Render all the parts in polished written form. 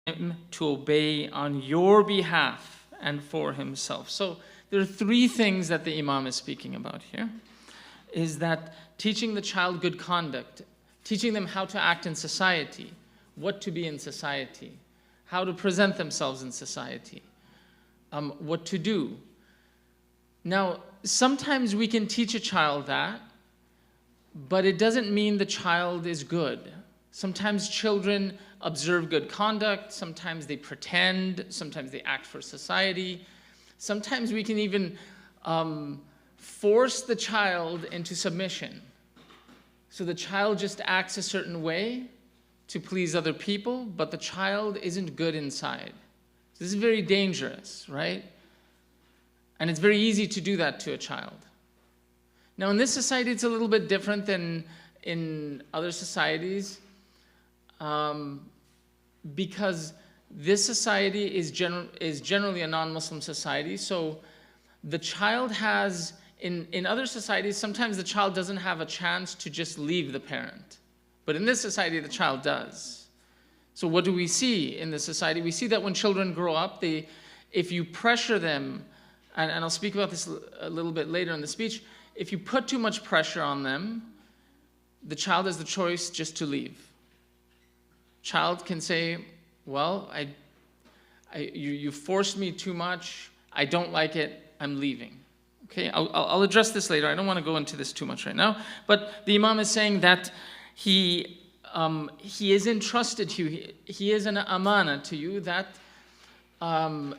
him to obey on your behalf and for himself. So there are three things that the Imam is speaking about here. Is that teaching the child good conduct, teaching them how to act in society, what to be in society, how to present themselves in society, what to do. Now, sometimes we can teach a child that, but it doesn't mean the child is good. Sometimes children observe good conduct, sometimes they pretend, sometimes they act for society. Sometimes we can even force the child into submission. So the child just acts a certain way to please other people, but the child isn't good inside. This is very dangerous, right? And it's very easy to do that to a child. Now, in this society, it's a little bit different than in other societies, because this society is generally a non-Muslim society. So the child has, in other societies, sometimes the child doesn't have a chance to just leave the parent. But in this society, the child does. So what do we see in this society? We see that when children grow up, if you pressure them, and I'll speak about this a little bit later in the speech, if you put too much pressure on them, the child has the choice just to leave. Child can say, well, you forced me too much, I don't like it, I'm leaving. Okay, I'll address this later. I don't want to go into this too much right now. But the Imam is saying that he is entrusted to you, he is an amana to you, that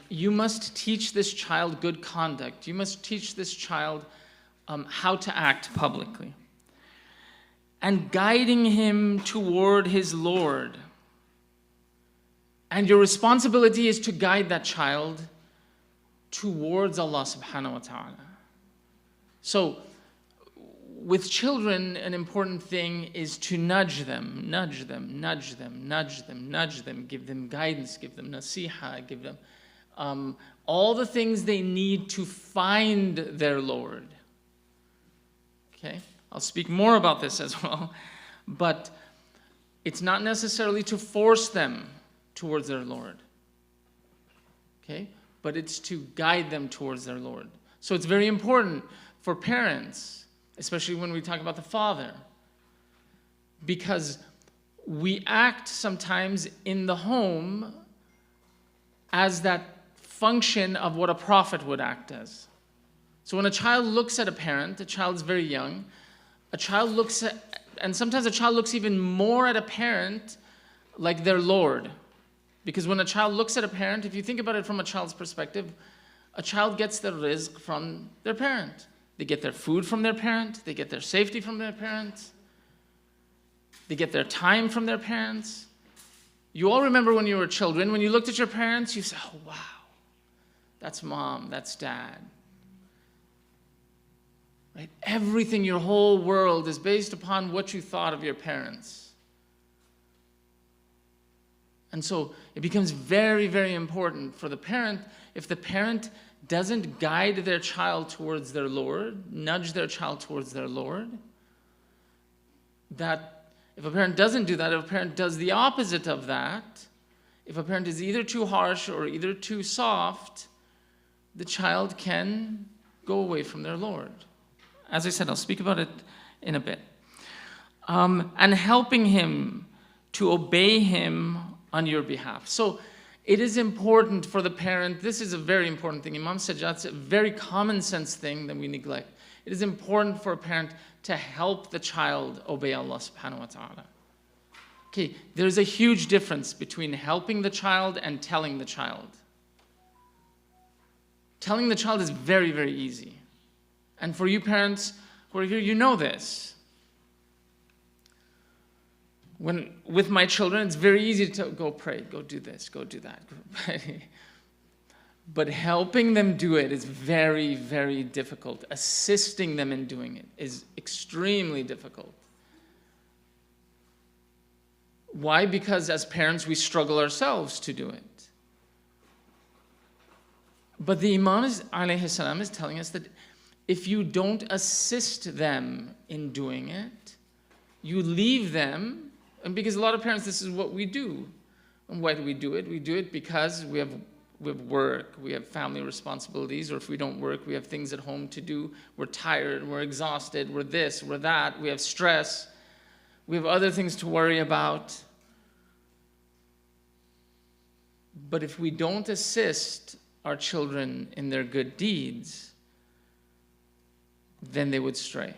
you must teach this child good conduct. You must teach this child how to act publicly. And guiding him toward his Lord. And your responsibility is to guide that child towards Allah subhanahu wa ta'ala. So, with children, an important thing is to nudge them, give them guidance, give them nasiha, give them all the things they need to find their Lord. Okay? I'll speak more about this as well, but it's not necessarily to force them towards their Lord. Okay? But it's to guide them towards their Lord. So it's very important for parents, especially when we talk about the father, because we act sometimes in the home as that function of what a prophet would act as. So when a child looks at a parent, a child is very young, a child looks at, and sometimes a child looks even more at a parent like their Lord. Because when a child looks at a parent, if you think about it from a child's perspective, a child gets their rizq from their parent. They get their food from their parent. They get their safety from their parents. They get their time from their parents. You all remember when you were children, when you looked at your parents, you said, oh, wow, that's mom, that's dad. Right? Everything, your whole world is based upon what you thought of your parents. And so it becomes very, very important for the parent, if the parent doesn't guide their child towards their Lord, nudge their child towards their Lord, that if a parent doesn't do that, if a parent does the opposite of that, if a parent is either too harsh or either too soft, the child can go away from their Lord. As I said, I'll speak about it in a bit. And helping him to obey him on your behalf. So it is important for the parent, this is a very important thing. Imam Sajjad's a very common sense thing that we neglect. It is important for a parent to help the child obey Allah subhanahu wa ta'ala. Okay, there's a huge difference between helping the child and telling the child. Telling the child is very, very easy. And for you parents who are here, you know this. With my children, it's very easy to go pray, go do this, go do that. But helping them do it is very, very difficult. Assisting them in doing it is extremely difficult. Why? Because as parents, we struggle ourselves to do it. But the Imam alayhi salam is telling us that if you don't assist them in doing it, you leave them. And because a lot of parents, this is what we do. And why do we do it? We do it because we have work, we have family responsibilities, or if we don't work, we have things at home to do. We're tired, we're exhausted, we're this, we're that, we have stress, we have other things to worry about. But if we don't assist our children in their good deeds, then they would stray.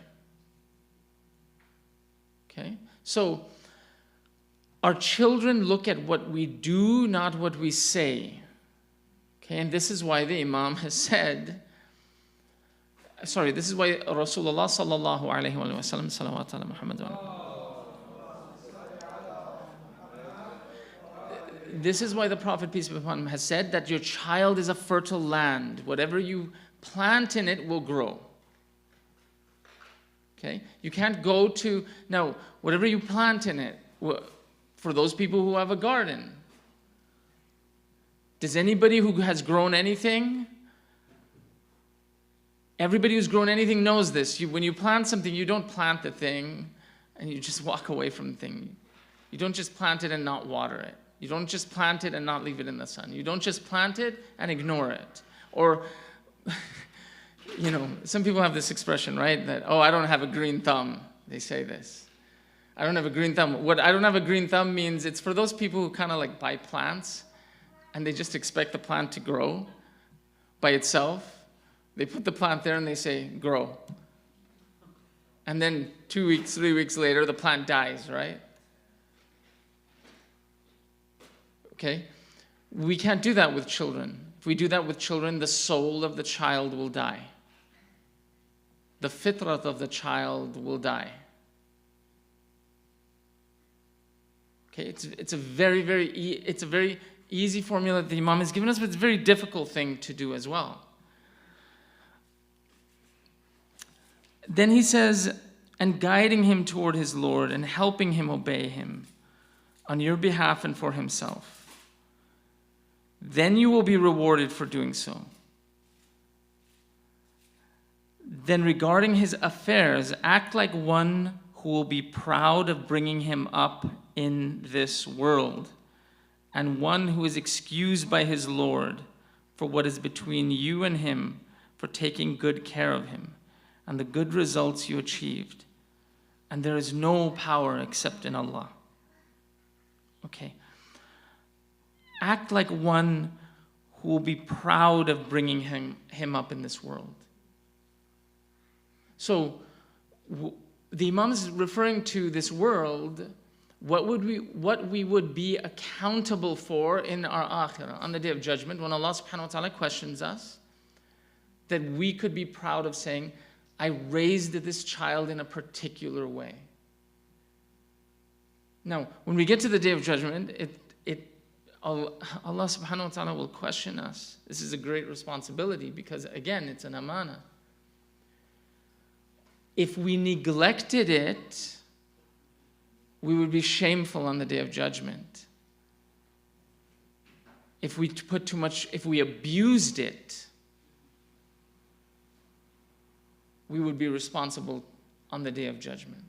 Okay? So, our children look at what we do, not what we say. Okay, and this is why the Imam has said, this is why Rasulullah sallallahu alayhi wa sallam, salawat ala Muhammad wa this is why the Prophet, peace be upon him, has said that your child is a fertile land. Whatever you plant in it will grow. Okay? You can't go to, now, whatever you plant in it, for those people who have a garden, does anybody who has grown anything? Everybody who's grown anything knows this. When you plant something, you don't plant the thing and you just walk away from the thing. You don't just plant it and not water it. You don't just plant it and not leave it in the sun. You don't just plant it and ignore it. Or, some people have this expression, right? That, oh, I don't have a green thumb. They say this. I don't have a green thumb. What I don't have a green thumb means it's for those people who kind of like buy plants and they just expect the plant to grow by itself. They put the plant there and they say, grow. And then 2 weeks, 3 weeks later, the plant dies, right? Okay? We can't do that with children. If we do that with children, the soul of the child will die. The fitrat of the child will die. Okay, it's a very, very easy formula that the Imam has given us, but it's a very difficult thing to do as well. Then he says, and guiding him toward his Lord and helping him obey him on your behalf and for himself. Then you will be rewarded for doing so. Then regarding his affairs, act like one who will be proud of bringing him up in this world, and one who is excused by his Lord for what is between you and him, for taking good care of him, and the good results you achieved. And there is no power except in Allah. Okay. Act like one who will be proud of bringing him up in this world. So, the Imam is referring to this world, what we would be accountable for in our akhirah, on the Day of Judgment, when Allah subhanahu wa ta'ala questions us, that we could be proud of saying, I raised this child in a particular way. Now, when we get to the Day of Judgment, Allah subhanahu wa ta'ala will question us. This is a great responsibility because, again, it's an amana. If we neglected it, we would be shameful on the Day of Judgment. If we put too much, if we abused it, we would be responsible on the Day of Judgment.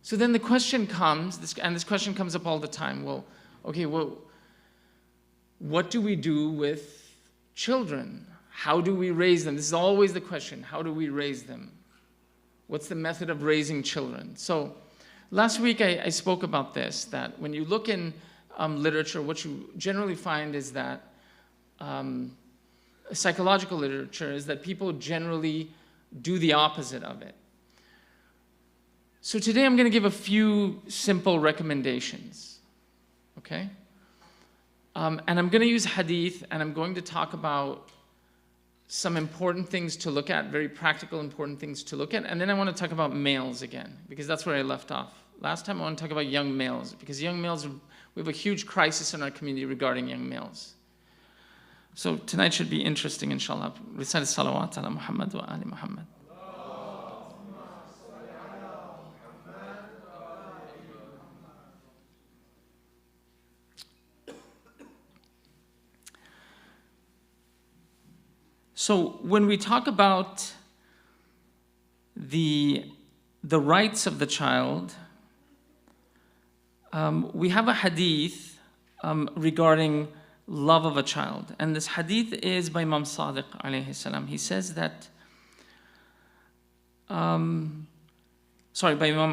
So then the question comes, and this question comes up all the time, what do we do with children? How do we raise them? This is always the question. How do we raise them? What's the method of raising children? So last week I spoke about this, that when you look in literature, what you generally find is that psychological literature is that people generally do the opposite of it. So today I'm going to give a few simple recommendations, okay? And I'm going to use hadith, and I'm going to talk about some important things to look at, very practical, important things to look at, and then I want to talk about males again, because that's where I left off. Last time I want to talk about young males, because young males, we have a huge crisis in our community regarding young males. So tonight should be interesting, inshallah. Recite salawat ala Muhammad wa ali Muhammad. So when we talk about the rights of the child, we have a hadith regarding love of a child. And this hadith is by Imam Sadiq alayhi salam. He says that, by Imam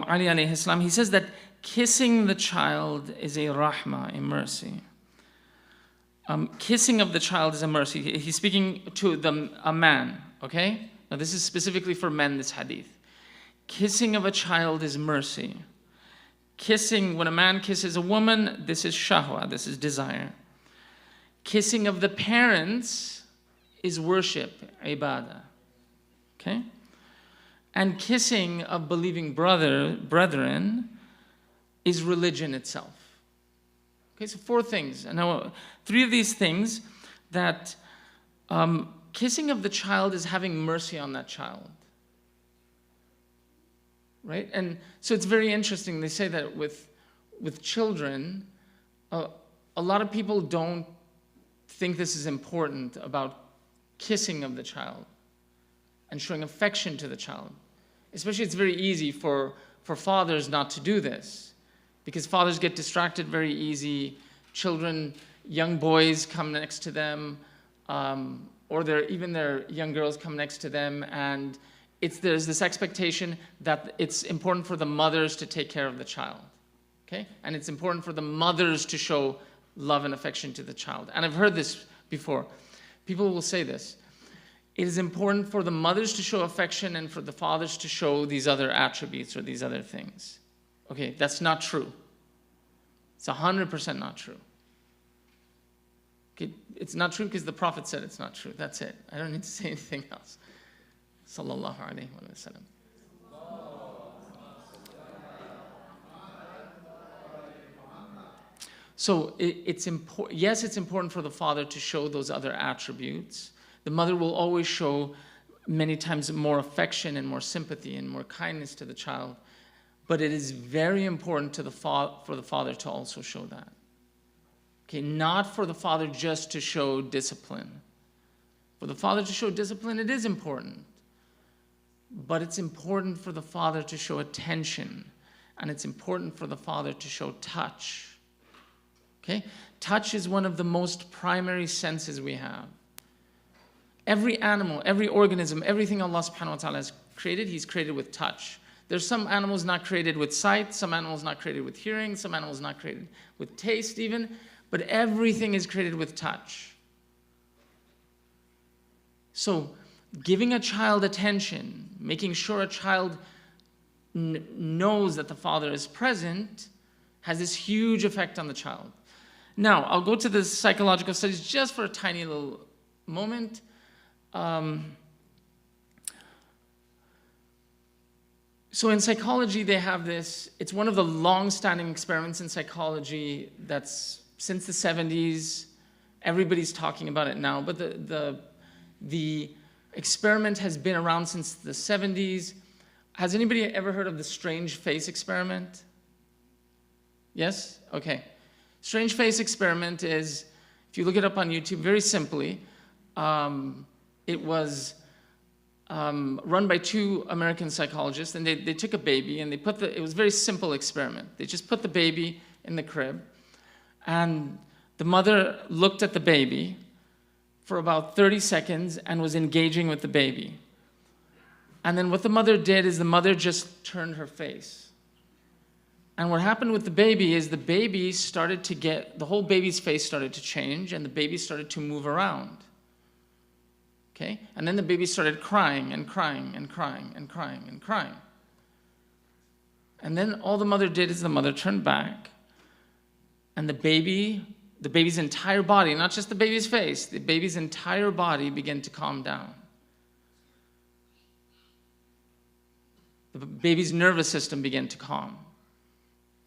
Ali alayhi salam, he says that kissing the child is a rahmah, a mercy. Kissing of the child is a mercy. He's speaking to a man, okay? Now this is specifically for men, this hadith. Kissing of a child is mercy. Kissing, when a man kisses a woman, this is shahwa, this is desire. Kissing of the parents is worship, ibadah. Okay? And kissing of believing brethren is religion itself. Okay, so 4 things. And now 3 of these things that kissing of the child is having mercy on that child. Right? And so it's very interesting. They say that with children, a lot of people don't think this is important about kissing of the child and showing affection to the child. Especially it's very easy for fathers not to do this because fathers get distracted very easy. Children, young boys come next to them, or even their young girls come next to them, and there's this expectation that it's important for the mothers to take care of the child, okay? And it's important for the mothers to show love and affection to the child. And I've heard this before. People will say this. It is important for the mothers to show affection and for the fathers to show these other attributes or these other things. Okay, that's not true. It's 100% not true. Okay, it's not true because the Prophet said it's not true. That's it. I don't need to say anything else. Sallallahu alayhi wa sallam. So it's important. Yes, it's important for the father to show those other attributes. The mother will always show many times more affection and more sympathy and more kindness to the child. But it is very important for the father to also show that. Okay, not for the father just to show discipline. For the father to show discipline, it is important. But it's important for the father to show attention. And it's important for the father to show touch. Okay? Touch is one of the most primary senses we have. Every animal, every organism, everything Allah subhanahu wa ta'ala has created, He's created with touch. There's some animals not created with sight, some animals not created with hearing, some animals not created with taste even, but everything is created with touch. So, giving a child attention, making sure a child knows that the father is present, has this huge effect on the child. Now, I'll go to the psychological studies just for a tiny little moment. So in psychology, they have this, it's one of the long-standing experiments in psychology that's since the 70s. Everybody's talking about it now, but the experiment has been around since the 70s. Has anybody ever heard of the strange face experiment? Yes? Okay. Strange face experiment is, if you look it up on YouTube, very simply, it was run by 2 American psychologists, and they took a baby and it was a very simple experiment. They just put the baby in the crib, and the mother looked at the baby for about 30 seconds and was engaging with the baby. And then what the mother did is the mother just turned her face. And what happened with the baby is the baby started to the whole baby's face started to change, and the baby started to move around. Okay? And then the baby started crying and crying and crying and crying and crying. And then all the mother did is the mother turned back, and the baby's entire body, not just the baby's face, the baby's entire body began to calm down. The baby's nervous system began to calm.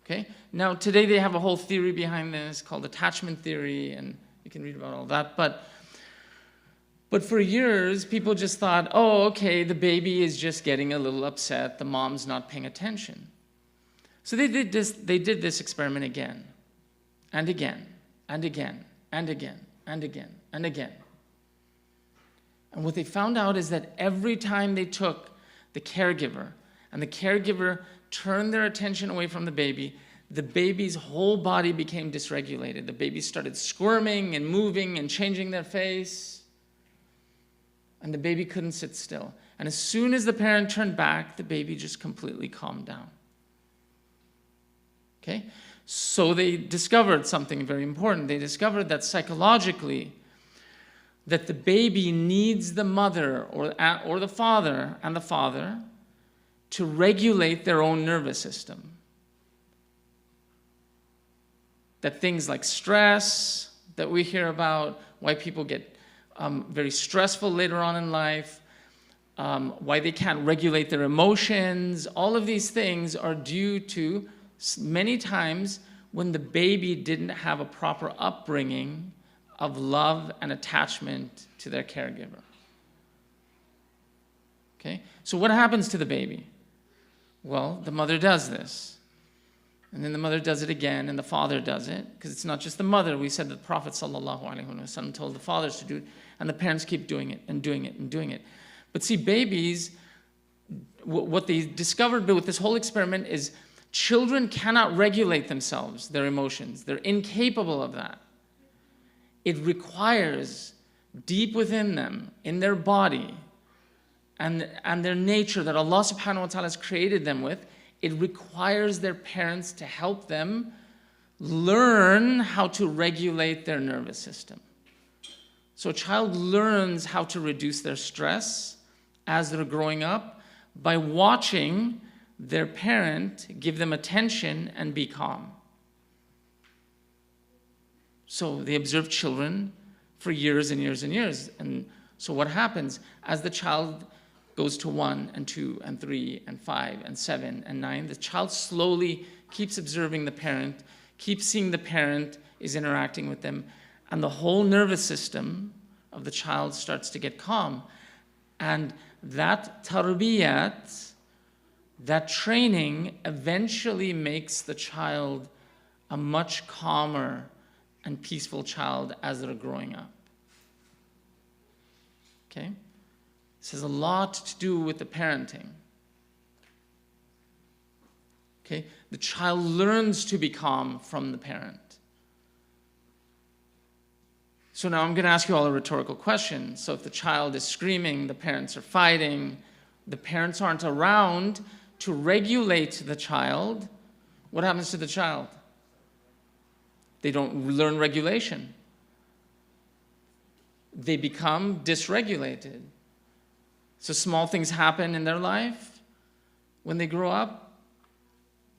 Okay? Now, today they have a whole theory behind this called attachment theory, and you can read about all that. But for years, people just thought, oh, okay, the baby is just getting a little upset. The mom's not paying attention. So they did this experiment again, and again, and again, and again, and again, and again. And what they found out is that every time they took the caregiver, and the caregiver turned their attention away from the baby, the baby's whole body became dysregulated. The baby started squirming and moving and changing their face. And the baby couldn't sit still. And as soon as the parent turned back, the baby just completely calmed down. Okay? So they discovered something very important. They discovered that psychologically, that the baby needs the mother or the father and the father to regulate their own nervous system. That things like stress that we hear about, why people get very stressful later on in life, why they can't regulate their emotions, all of these things are due to many times when the baby didn't have a proper upbringing of love and attachment to their caregiver. Okay? So what happens to the baby? Well, the mother does this. And then the mother does it again, and the father does it. Because it's not just the mother. We said that the Prophet ﷺ told the fathers to do it, and the parents keep doing it and doing it and doing it. But see, babies, what they discovered with this whole experiment is children cannot regulate themselves, their emotions. They're incapable of that. It requires deep within them, in their body, and their nature that Allah subhanahu wa ta'ala has created them with, it requires their parents to help them learn how to regulate their nervous system. So a child learns how to reduce their stress as they're growing up by watching their parent give them attention and be calm. So they observe children for years and years and years. And so what happens as the child goes to 1 and 2 and 3 and 5 and 7 and 9, the child slowly keeps observing the parent, keeps seeing the parent is interacting with them, and the whole nervous system of the child starts to get calm. And that tarbiyat, that training eventually makes the child a much calmer and peaceful child as they're growing up. Okay? This has a lot to do with the parenting. Okay? The child learns to be calm from the parent. So now I'm going to ask you all a rhetorical question. So if the child is screaming, the parents are fighting, the parents aren't around to regulate the child, what happens to the child? They don't learn regulation. They become dysregulated. So small things happen in their life. When they grow up,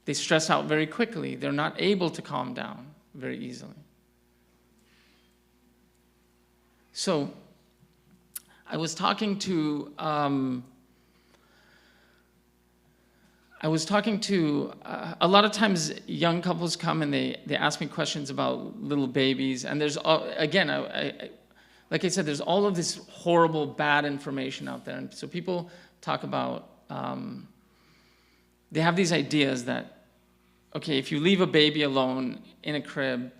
they stress out very quickly. They're not able to calm down very easily. So I was talking to a lot of times young couples come and they ask me questions about little babies, and there's, again, like I said, there's all of this horrible, bad information out there. And so people talk about, they have these ideas that, okay, if you leave a baby alone in a crib,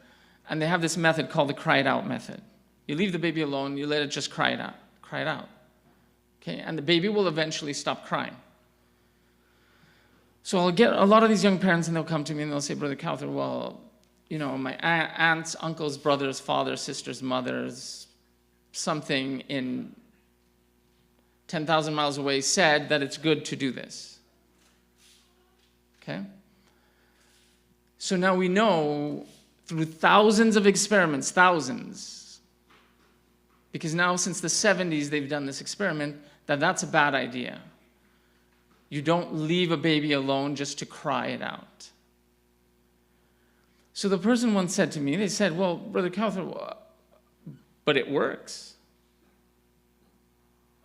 and they have this method called the cry it out method. You leave the baby alone, you let it just cry it out. Okay, and the baby will eventually stop crying. So I'll get a lot of these young parents, and they'll come to me and they'll say, Brother Kauther, well, you know, my aunts, uncles, brothers, fathers, sisters, mothers, something in 10,000 miles away said that it's good to do this. Okay? So now we know through thousands of experiments, thousands, because now since the 70s they've done this experiment, that that's a bad idea. You don't leave a baby alone just to cry it out. So the person once said to me, they said, well, Brother Kauther, but it works.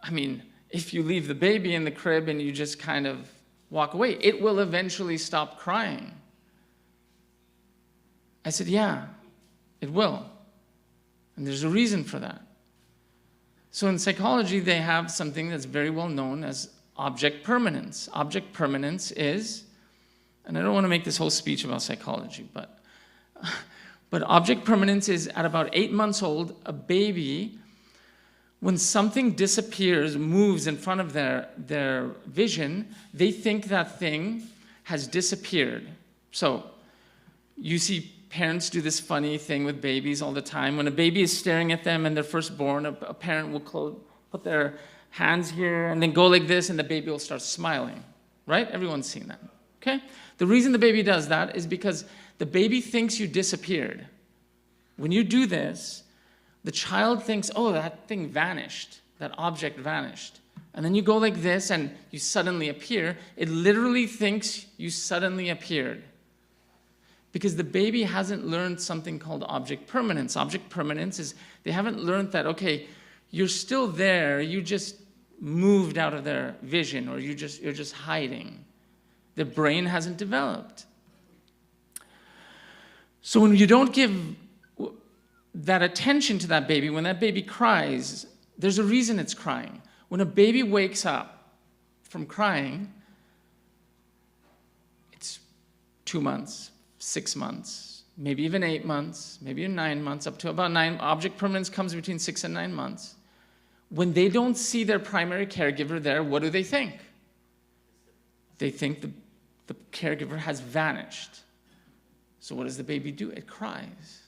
I mean, if you leave the baby in the crib and you just kind of walk away, it will eventually stop crying. I said, yeah, it will. And there's a reason for that. So in psychology, they have something that's very well known as object permanence. Object permanence is, and I don't want to make this whole speech about psychology, but object permanence is at about 8 months old, a baby, when something disappears, moves in front of their vision, they think that thing has disappeared. So You see parents do this funny thing with babies all the time. When a baby is staring at them and they're first born, a parent will put their hands here and then go like this, and the baby will start smiling, right? Everyone's seen that, okay? The reason the baby does that is because the baby thinks you disappeared. When you do this, the child thinks, oh, that thing vanished, that object vanished. And then you go like this and you suddenly appear. It literally thinks you suddenly appeared. Because the baby hasn't learned something called object permanence. Object permanence is they haven't learned that, okay, you're still there, you just moved out of their vision, or you're just hiding. The brain hasn't developed. So when you don't give that attention to that baby, when that baby cries, there's a reason it's crying. When a baby wakes up from crying, it's 2 months, 6 months, maybe even 8 months, maybe even 9 months, up to about 9. Object permanence comes between 6 and 9 months. When they don't see their primary caregiver there, what do they think? They think the caregiver has vanished. So what does the baby do? It cries.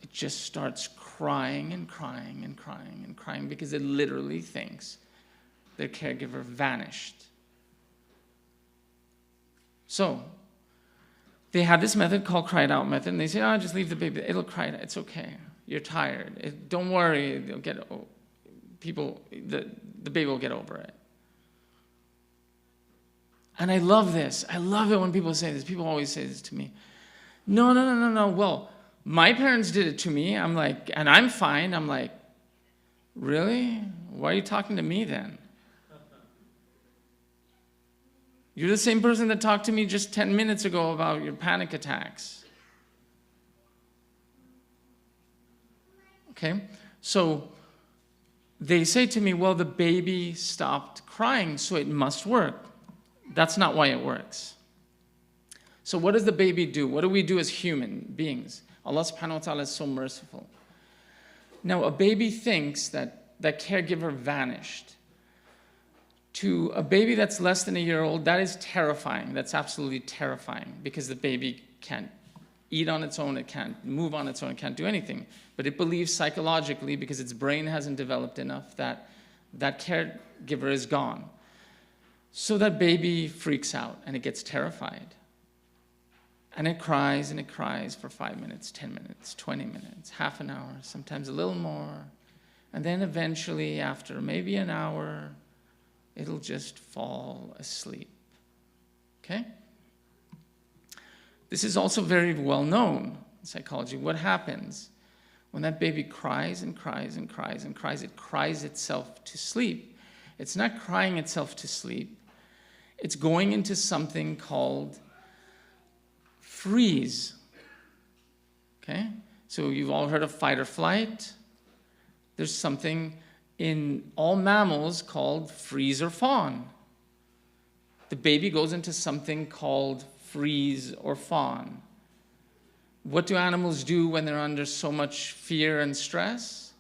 It just starts crying and crying and crying and crying because it literally thinks their caregiver vanished. So they had this method called cry it out method, and they say, oh, just leave the baby. It'll cry it out. It's okay. You're tired. Don't worry. The baby will get over it. And I love this. I love it when people say this. People always say this to me. No. Well, my parents did it to me. I'm like, and I'm fine. I'm like, really? Why are you talking to me then? You're the same person that talked to me just 10 minutes ago about your panic attacks. Okay? So they say to me, well, the baby stopped crying, so it must work. That's not why it works. So what does the baby do? What do we do as human beings? Allah subhanahu wa ta'ala is so merciful. Now, a baby thinks that caregiver vanished. To a baby that's less than a year old, that is terrifying. That's absolutely terrifying because the baby can't eat on its own, it can't move on its own, it can't do anything. But it believes psychologically, because its brain hasn't developed enough, that caregiver is gone. So that baby freaks out and it gets terrified. And it cries for 5 minutes, 10 minutes, 20 minutes, half an hour, sometimes a little more. And then eventually, after maybe an hour, it'll just fall asleep. Okay? This is also very well known in psychology. What happens when that baby cries and cries and cries and cries? It cries itself to sleep. It's not crying itself to sleep. It's going into something called freeze. Okay? So you've all heard of fight or flight. There's something in all mammals called freeze or fawn. The baby goes into something called freeze or fawn. What do animals do when they're under so much fear and stress?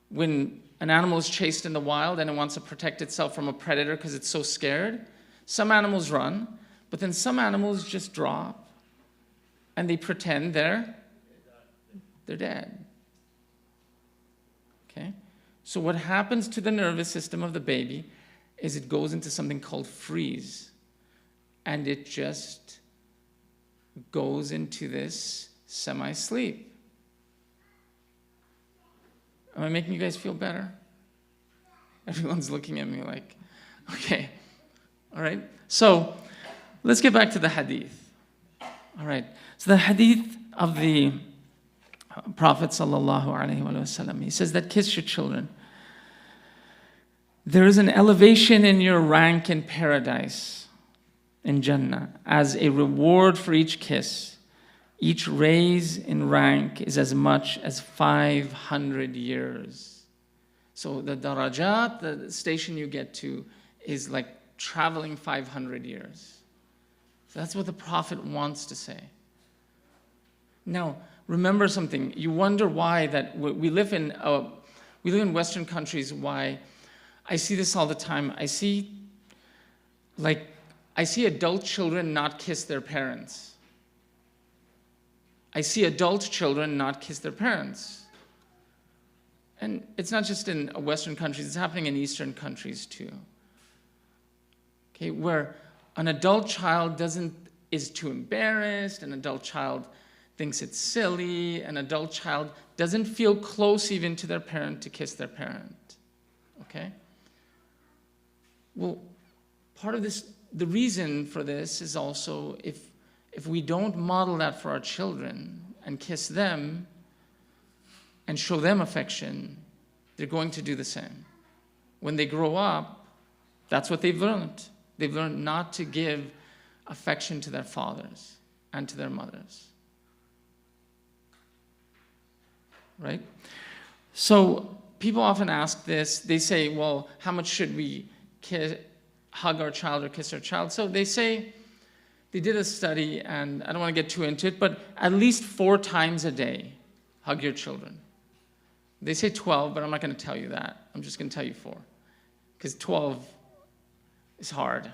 When an animal is chased in the wild and it wants to protect itself from a predator because it's so scared, some animals run, but then some animals just drop and they pretend they're dead. Okay? So what happens to the nervous system of the baby is it goes into something called freeze. And it just goes into this semi-sleep. Am I making you guys feel better? Everyone's looking at me like, okay, all right. So let's get back to the hadith. All right. So the hadith of the Prophet sallallahu alaihi wasallam, he says that kiss your children. There is an elevation in your rank in paradise, in Jannah, as a reward for each kiss. Each raise in rank is as much as 500 years. So the darajat, the station you get to, is like traveling 500 years. So that's what the Prophet wants to say. Now, remember something. You wonder why that we live in Western countries. Why I see this all the time. I see like I see adult children not kiss their parents. I see adult children not kiss their parents. And it's not just in Western countries, it's happening in Eastern countries too. Okay, where an adult child is too embarrassed, an adult child thinks it's silly, an adult child doesn't feel close even to their parent to kiss their parent. Okay? Well, part of this, the reason for this is also if we don't model that for our children and kiss them and show them affection, they're going to do the same. When they grow up, that's what they've learned. They've learned not to give affection to their fathers and to their mothers. Right? So people often ask this. They say, well, how much should we hug our child or kiss our child? So they say, they did a study, and I don't want to get too into it, but at least 4 times a day, hug your children. They say 12, but I'm not going to tell you that. I'm just going to tell you 4. Because 12 is hard.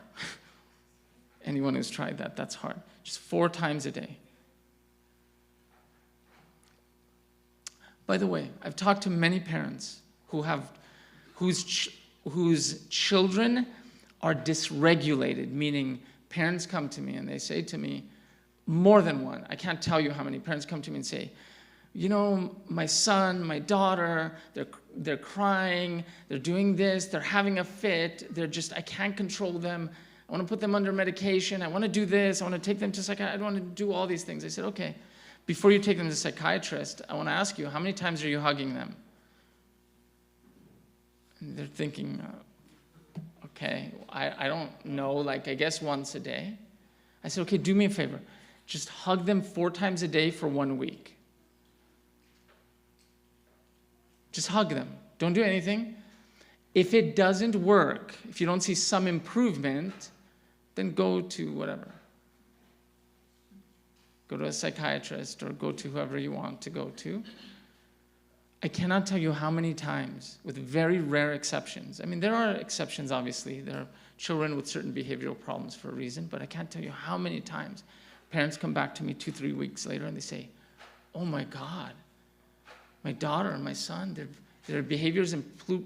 Anyone who's tried that, that's hard. Just 4 times a day. By the way, I've talked to many parents whose children are dysregulated, meaning parents come to me and they say to me, more than one, I can't tell you how many parents come to me and say, you know, my son, my daughter, they're crying, they're doing this, they're having a fit, I can't control them, I want to put them under medication, I want to do this, I want to take them to psychiatrist, I want to do all these things. I said, okay, before you take them to a psychiatrist, I want to ask you, how many times are you hugging them? And they're thinking, okay, I don't know, I guess once a day. I said, okay, do me a favor. Just hug them 4 times a day for 1 week. Just hug them. Don't do anything. If it doesn't work, if you don't see some improvement, then go to whatever. Go to a psychiatrist or go to whoever you want to go to. I cannot tell you how many times, with very rare exceptions. I mean, there are exceptions, obviously. There are children with certain behavioral problems for a reason, but I can't tell you how many times parents come back to me 2-3 weeks later and they say, oh my God, my daughter and my son, their behaviors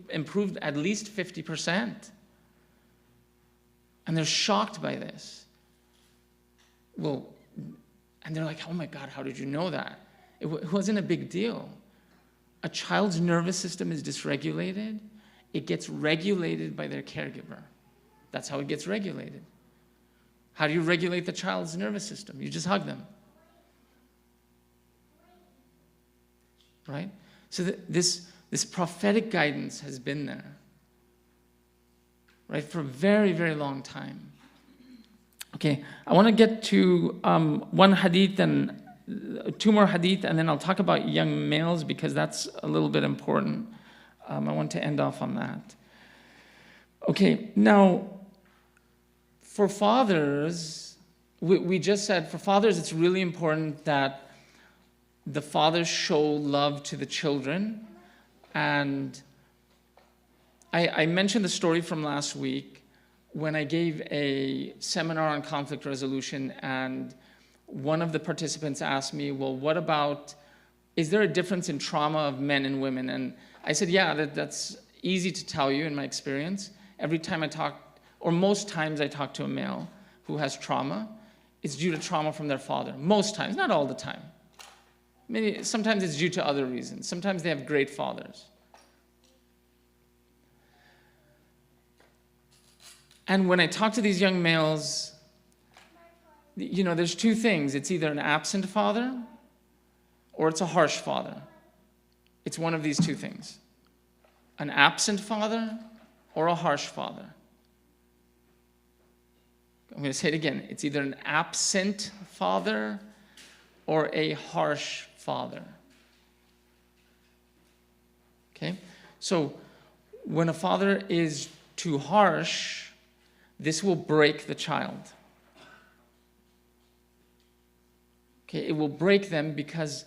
improved at least 50%. And they're shocked by this. Well, and they're like, oh my God, how did you know that? It wasn't a big deal. A child's nervous system is dysregulated. It gets regulated by their caregiver. That's how it gets regulated. How do you regulate the child's nervous system? You just hug them. Right? So this prophetic guidance has been there, right, for a very, very long time. Okay, I want to get to one hadith and 2 more hadith, and then I'll talk about young males because that's a little bit important. I want to end off on that. Okay, now, for fathers, we just said for fathers it's really important that the fathers show love to the children. And I mentioned the story from last week when I gave a seminar on conflict resolution, and one of the participants asked me, well, what about, is there a difference in trauma of men and women? And I said, yeah, that's easy to tell you in my experience. Every time I talk, or most times I talk to a male who has trauma, it's due to trauma from their father. Most times, not all the time. Sometimes it's due to other reasons. Sometimes they have great fathers. And when I talk to these young males, you know, there's 2 things. It's either an absent father or it's a harsh father. It's one of these 2 things. An absent father or a harsh father. I'm going to say it again. It's either an absent father or a harsh father. Okay? So when a father is too harsh, this will break the child. Okay, it will break them because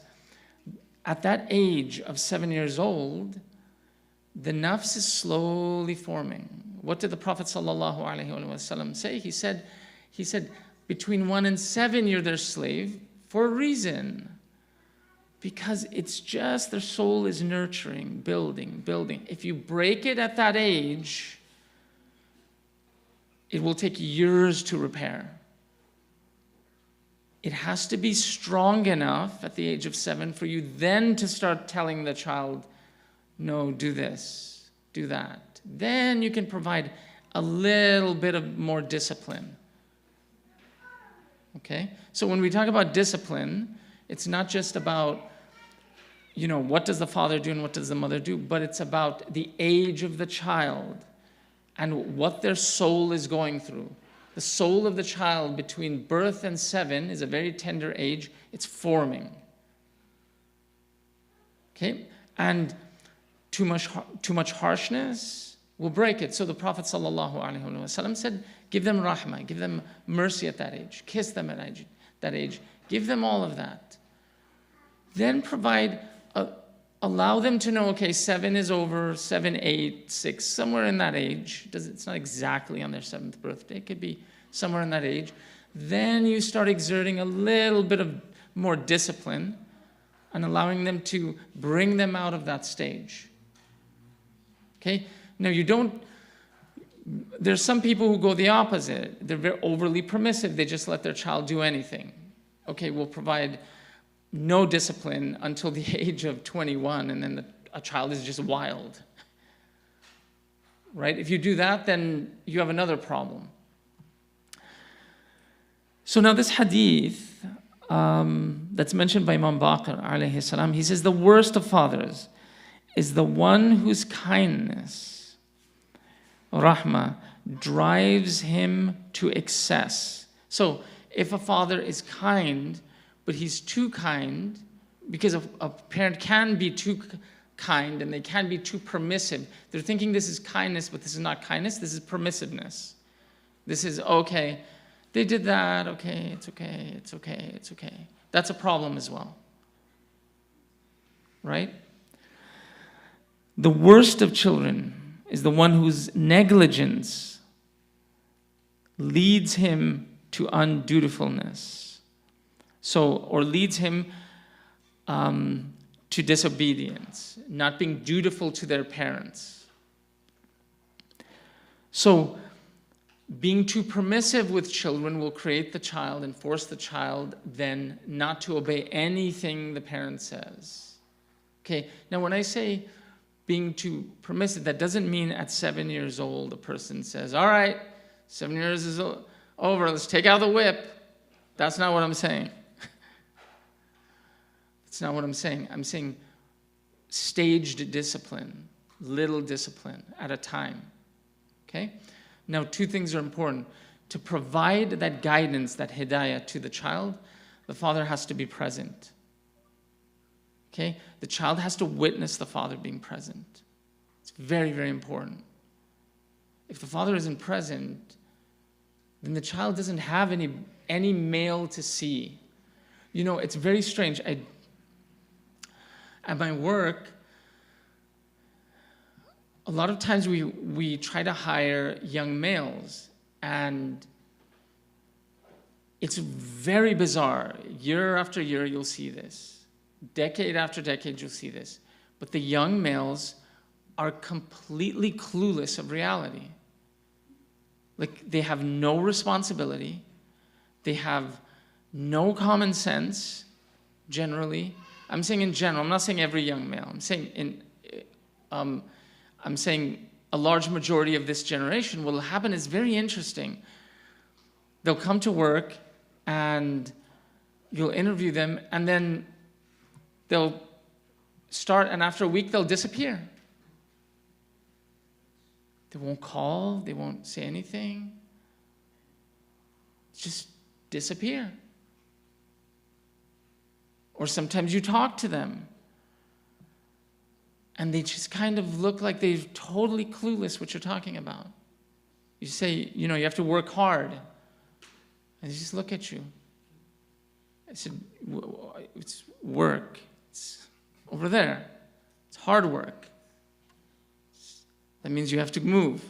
at that age of 7 years old, the nafs is slowly forming. What did the Prophet ﷺ say? He said, He said, between 1 and 7, you're their slave for a reason. Because it's just their soul is nurturing, building. If you break it at that age, it will take years to repair. It has to be strong enough at the age of 7 for you then to start telling the child, no, do this, do that. Then you can provide a little bit of more discipline. Okay? So when we talk about discipline, it's not just about, what does the father do and what does the mother do, but it's about the age of the child and what their soul is going through. The soul of the child between birth and 7 is a very tender age. It's forming. Okay? And too much harshness will break it. So the Prophet ﷺ said, give them rahmah, give them mercy at that age, kiss them at that age, give them all of that. Then allow them to know, okay, 7 is over, 7, 8, 6, somewhere in that age. It's not exactly on their 7th birthday. It could be somewhere in that age. Then you start exerting a little bit of more discipline and allowing them to bring them out of that stage. Okay? Now, there's some people who go the opposite. They're very overly permissive. They just let their child do anything. Okay, we'll provide no discipline until the age of 21, and then a child is just wild. Right? If you do that, then you have another problem. So now this hadith that's mentioned by Imam Baqir alayhi salam, he says the worst of fathers is the one whose kindness, rahmah, drives him to excess. So if a father is kind, but he's too kind, because a parent can be too kind and they can be too permissive. They're thinking this is kindness, but this is not kindness, this is permissiveness. This is, okay, they did that, okay, it's okay, it's okay, it's okay. That's a problem as well. Right? The worst of children is the one whose negligence leads him to undutifulness. Or leads him to disobedience, not being dutiful to their parents. So, being too permissive with children will create the child and force the child then not to obey anything the parent says. Okay, now when I say being too permissive, that doesn't mean at 7 years old a person says, all right, 7 years is over, let's take out the whip. That's not what I'm saying. That's not what I'm saying. I'm saying staged discipline, little discipline at a time. Okay? Now, 2 things are important. To provide that guidance, that hidayah to the child, the father has to be present. Okay? The child has to witness the father being present. It's very, very important. If the father isn't present, then the child doesn't have any male to see. It's very strange. At my work, a lot of times we try to hire young males, and it's very bizarre. Year after year, you'll see this. Decade after decade, you'll see this. But the young males are completely clueless of reality. Like, they have no responsibility. They have no common sense, generally. I'm saying in general. I'm not saying every young male. I'm saying a large majority of this generation. What will happen is very interesting. They'll come to work, and you'll interview them, and then they'll start, and after a week, they'll disappear. They won't call. They won't say anything. Just disappear. Or sometimes you talk to them, and they just kind of look like they're totally clueless what you're talking about. You say, you have to work hard. And they just look at you. I said, it's work. It's over there. It's hard work. That means you have to move.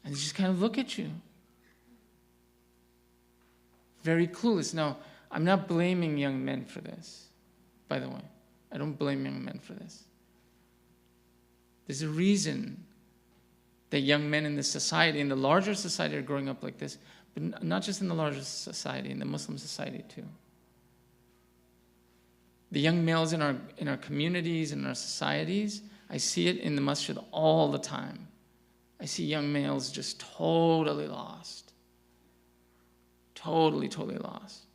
And they just kind of look at you. very clueless. Now, I'm not blaming young men for this, by the way. I don't blame young men for this. There's a reason that young men in this society, in the larger society, are growing up like this, but not just in the larger society, in the Muslim society too. The young males in our communities, in our societies, I see it in the masjid all the time. I see young males just totally lost. Totally lost.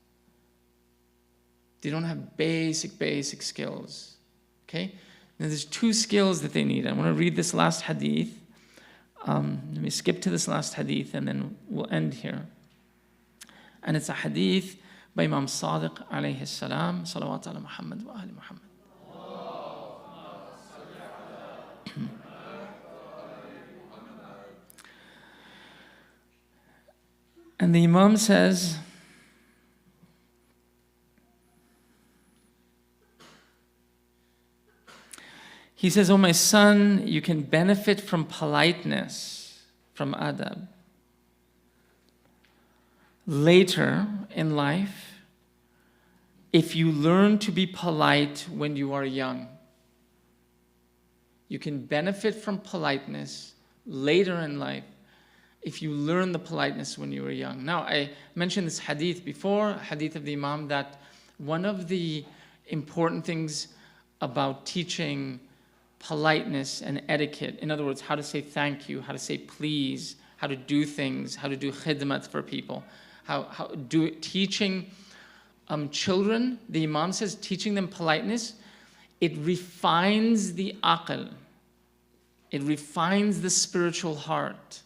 They don't have basic skills. Okay? Now there's two skills that they need. I want to read this last hadith. Let me skip to this last hadith and then we'll end here. And it's a hadith by Imam Sadiq alayhi salam, salawat ala Muhammad wa ahli Muhammad. And the Imam says, he says, "Oh my son, you can benefit from politeness, from adab, later in life if you learn to be polite when you are young. You can benefit from politeness later in life if you learn the politeness when you were young." Now, I mentioned this hadith before, hadith of the Imam, that one of the important things about teaching politeness and etiquette, in other words, how to say thank you, how to say please, how to do things, how to do khidmat for people, teaching children, the Imam says, teaching them politeness, it refines the aql. It refines the spiritual heart.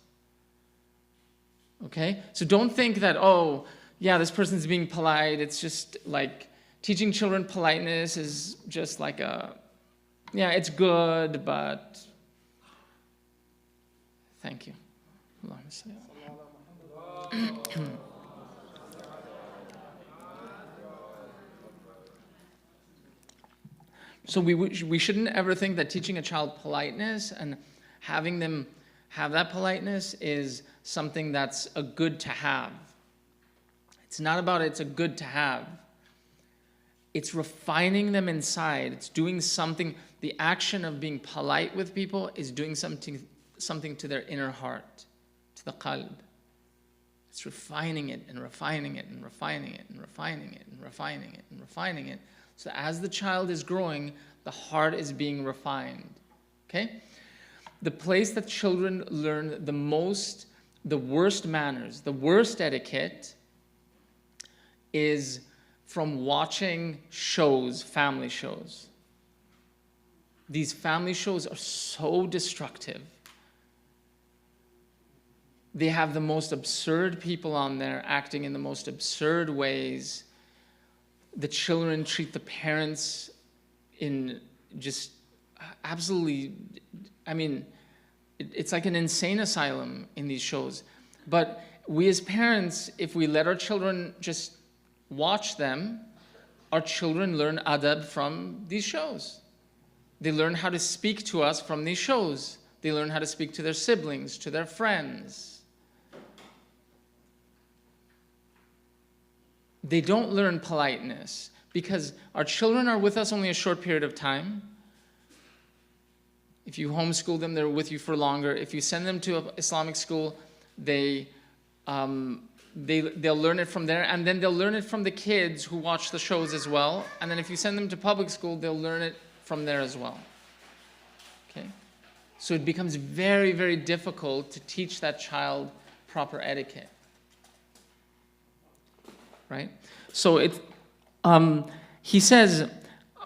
Okay? So don't think that, oh, yeah, this person's being polite. It's just like teaching children politeness is just like yeah, it's good, but thank you. So we shouldn't ever think that teaching a child politeness and having them have that politeness is something that's a good to have. It's not about it's a good to have. It's refining them inside. It's doing something. The action of being polite with people is doing something to their inner heart, to the qalb. It's refining it and refining it and refining it and refining it and refining it and refining it. So as the child is growing, the heart is being refined. Okay? The place that children learn the worst manners, the worst etiquette, is from watching shows, family shows. These family shows are so destructive. They have the most absurd people on there acting in the most absurd ways. The children treat the parents in just absolutely, I mean, it's like an insane asylum in these shows. But we as parents, if we let our children just watch them, our children learn adab from these shows. They learn how to speak to us from these shows. They learn how to speak to their siblings, to their friends. They don't learn politeness because our children are with us only a short period of time. If you homeschool them, they're with you for longer. If you send them to an Islamic school, they'll learn it from there, and then they'll learn it from the kids who watch the shows as well. And then if you send them to public school, they'll learn it from there as well. Okay? So it becomes very, very difficult to teach that child proper etiquette. Right? So he says,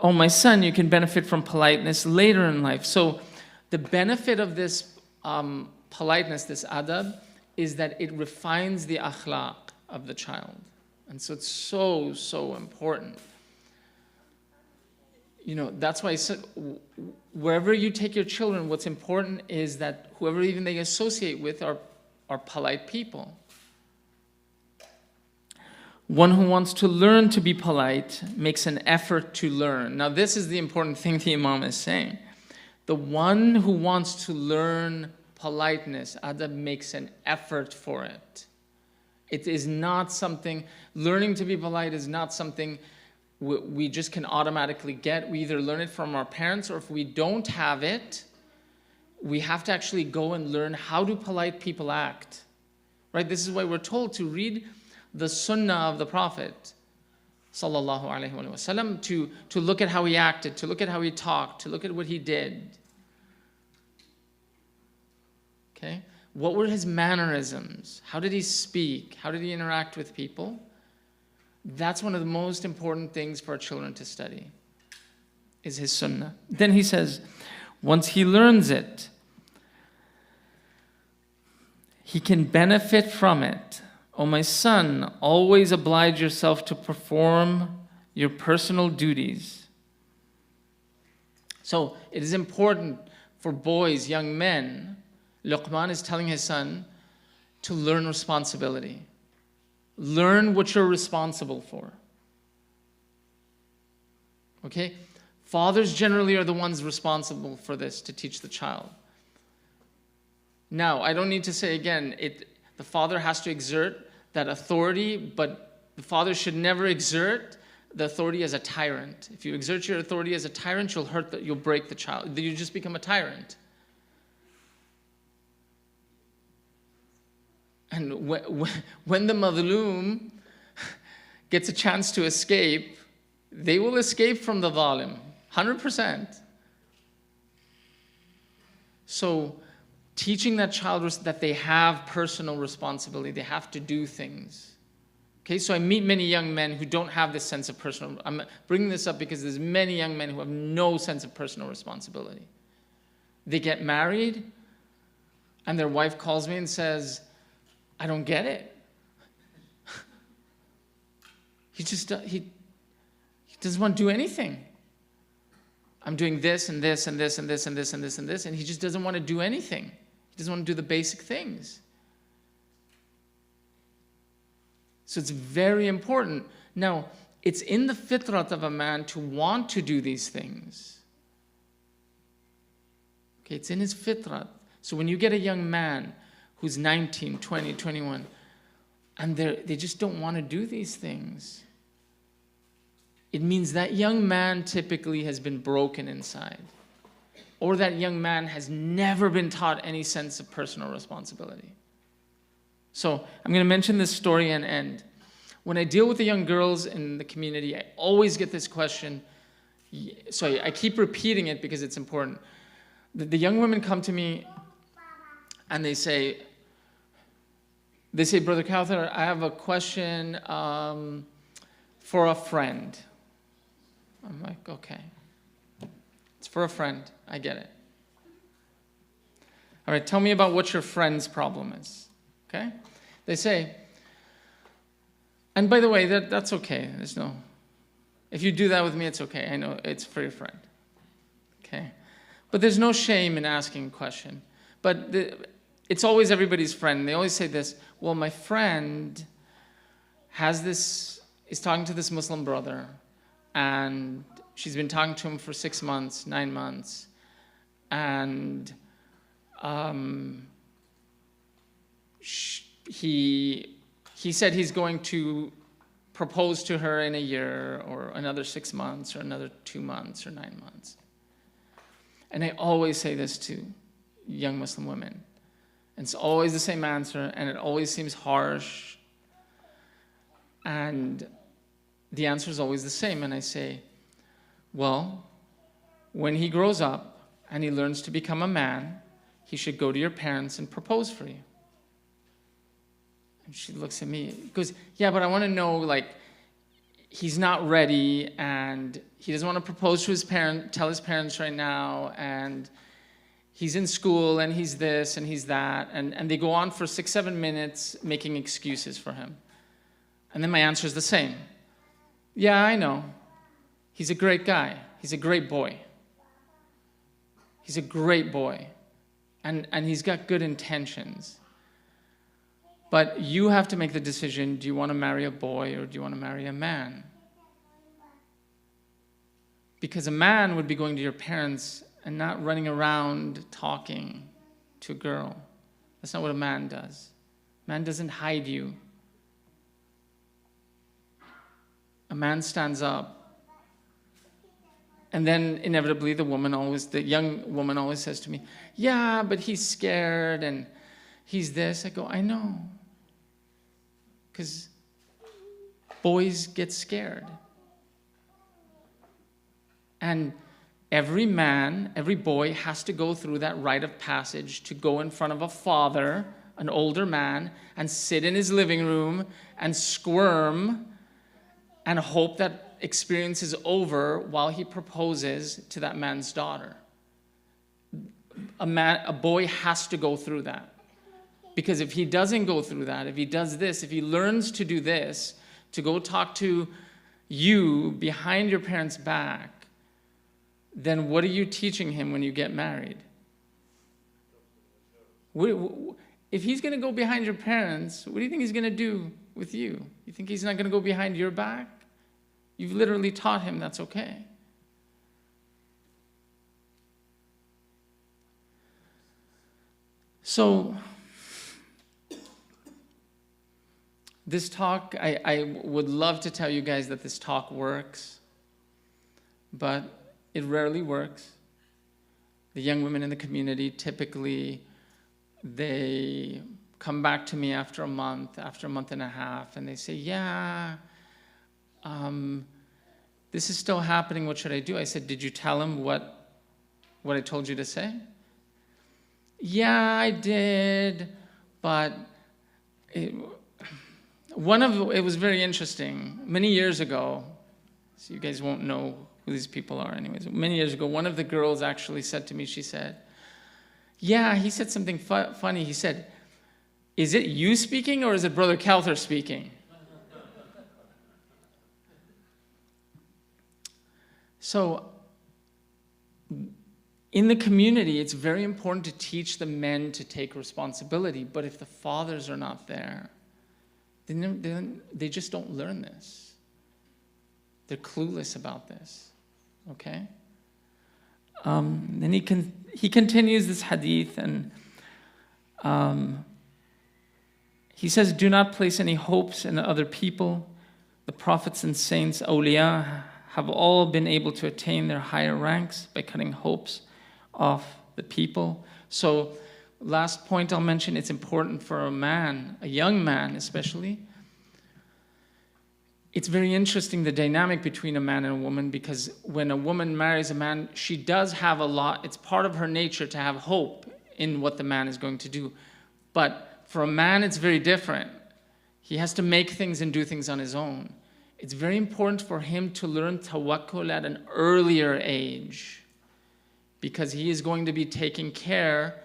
"Oh, my son, you can benefit from politeness later in life." So the benefit of this politeness, this adab, is that it refines the akhlaq of the child. And so it's so, so important. You know, that's why I said, wherever you take your children, what's important is that whoever even they associate with are polite people. One who wants to learn to be polite makes an effort to learn. Now, this is the important thing the Imam is saying. The one who wants to learn politeness, adab, makes an effort for it. It is not something, learning to be polite is not something we just can automatically get. We either learn it from our parents, or if we don't have it, we have to actually go and learn how do polite people act. Right? This is why we're told to read the sunnah of the Prophet sallallahu alaihi wasallam, to look at how he acted, to look at how he talked, to look at what he did. Okay? What were his mannerisms? How did he speak? How did he interact with people? That's one of the most important things for our children to study, is his sunnah. Then he says, once he learns it, he can benefit from it. O my son, always oblige yourself to perform your personal duties. So it is important for boys, young men. Luqman is telling his son to learn responsibility. Learn what you're responsible for. Okay? Fathers generally are the ones responsible for this, to teach the child. Now, I don't need to say again, the father has to exert that authority, but the father should never exert the authority as a tyrant. If you exert your authority as a tyrant, you'll break the child. You just become a tyrant. And when the madhloom gets a chance to escape, they will escape from the zalim, 100%. So teaching that child that they have personal responsibility, they have to do things. Okay, so I meet many young men who don't have this sense of personal. I'm bringing this up because there's many young men who have no sense of personal responsibility. They get married, and their wife calls me and says, I don't get it. He doesn't want to do anything. I'm doing this and this and this and this and this and this and this, and he just doesn't want to do anything. He doesn't want to do the basic things. So it's very important. Now, it's in the fitrat of a man to want to do these things. Okay, it's in his fitrat. So when you get a young man who's 19, 20, 21, and they just don't want to do these things, it means that young man typically has been broken inside, or that young man has never been taught any sense of personal responsibility. So I'm going to mention this story and end. When I deal with the young girls in the community, I always get this question. So I keep repeating it because it's important. The young women come to me and they say, Brother Kauther, I have a question for a friend. I'm like, okay. It's for a friend. I get it. All right, tell me about what your friend's problem is. Okay? They say, and by the way, that's okay. If you do that with me, it's okay. I know it's for your friend. Okay? But there's no shame in asking a question. But it's always everybody's friend. They always say this, well, my friend is talking to this Muslim brother, and she's been talking to him for 6 months, 9 months, and he said he's going to propose to her in a year, or another 6 months, or another 2 months, or 9 months. And I always say this to young Muslim women. And it's always the same answer, and it always seems harsh. And the answer is always the same. And I say, well, when he grows up and he learns to become a man, he should go to your parents and propose for you. And she looks at me, goes, yeah, but I want to know, like, he's not ready, and he doesn't want to propose to tell his parents right now, and he's in school, and he's this, and he's that, and they go on for 6-7 minutes making excuses for him. And then my answer is the same. Yeah, I know. He's a great guy. He's a great boy. He's a great boy. And he's got good intentions. But you have to make the decision, do you want to marry a boy or do you want to marry a man? Because a man would be going to your parents and not running around talking to a girl. That's not what a man does. A man doesn't hide you. a man stands up, and then inevitably the young woman always says to me, yeah, but he's scared and he's this. I go, I know. Because boys get scared. And every man, every boy has to go through that rite of passage to go in front of a father, an older man, and sit in his living room and squirm and hope that experience is over while he proposes to that man's daughter. A boy has to go through that. Because if he doesn't go through that, if he does this, if he learns to do this, to go talk to you behind your parents' back, then what are you teaching him when you get married? If he's going to go behind your parents, what do you think he's going to do with you? You think he's not going to go behind your back? You've literally taught him that's okay. So, this talk, I would love to tell you guys that this talk works, but it rarely works. The young women in the community, typically, they come back to me after a month and a half, and they say, yeah, this is still happening, what should I do? I said, did you tell him what I told you to say? Yeah, I did, but it was very interesting. Many years ago, so you guys won't know who these people are anyways. Many years ago, one of the girls actually said to me, she said, yeah, he said something funny. He said, is it you speaking or is it Brother Kauther speaking? So, in the community, it's very important to teach the men to take responsibility. But if the fathers are not there, then they just don't learn this. They're clueless about this. Okay? Then he continues this hadith, and he says, do not place any hopes in other people. The prophets and saints, awliya, have all been able to attain their higher ranks by cutting hopes off the people. So, last point I'll mention, it's important for a man, a young man especially. It's very interesting, the dynamic between a man and a woman, because when a woman marries a man, she does have a lot, it's part of her nature to have hope in what the man is going to do. But for a man, it's very different. He has to make things and do things on his own. It's very important for him to learn tawakkul at an earlier age, because he is going to be taking care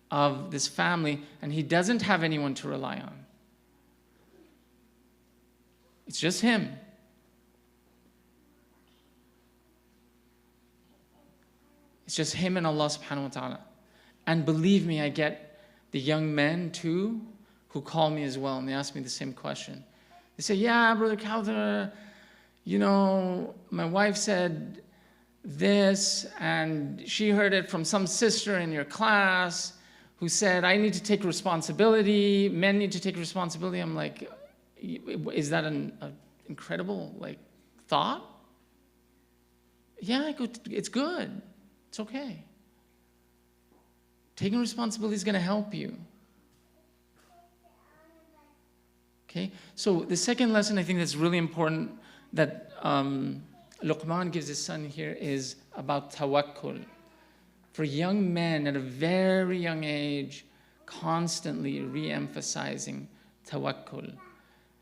of this family, and he doesn't have anyone to rely on. It's just him. It's just him and Allah subhanahu wa ta'ala. And believe me, I get the young men too who call me as well, and they ask me the same question. They say, yeah, Brother Kauther, my wife said this, and she heard it from some sister in your class who said, I need to take responsibility, men need to take responsibility. I'm like, is that an incredible thought? Yeah, it's good. It's okay. Taking responsibility is going to help you. Okay, so the second lesson I think that's really important that Luqman gives his son here is about tawakkul. For young men at a very young age, constantly re-emphasizing tawakkul,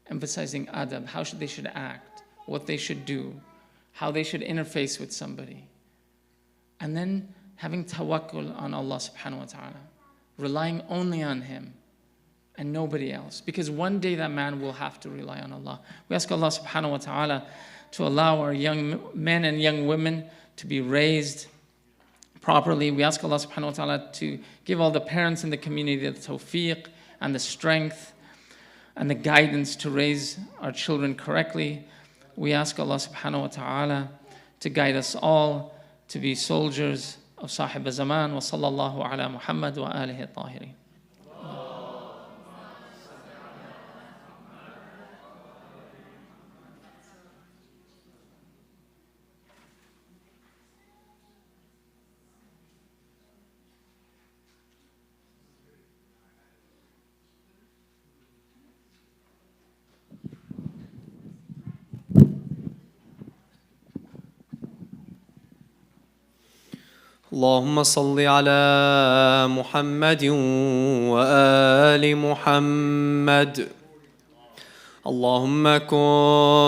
emphasizing adab, how they should act, what they should do, how they should interface with somebody. And then having tawakkul on Allah subhanahu wa ta'ala, relying only on Him and nobody else. Because one day that man will have to rely on Allah. We ask Allah subhanahu wa ta'ala to allow our young men and young women to be raised properly. We ask Allah subhanahu wa ta'ala to give all the parents in the community the tawfiq and the strength and the guidance to raise our children correctly. We ask Allah subhanahu wa ta'ala to guide us all to be soldiers of Sahib al-Zaman. Wa sallallahu ala Muhammad wa alihi al-tahirin. اللهم صل على محمد وآل محمد. اللهم كن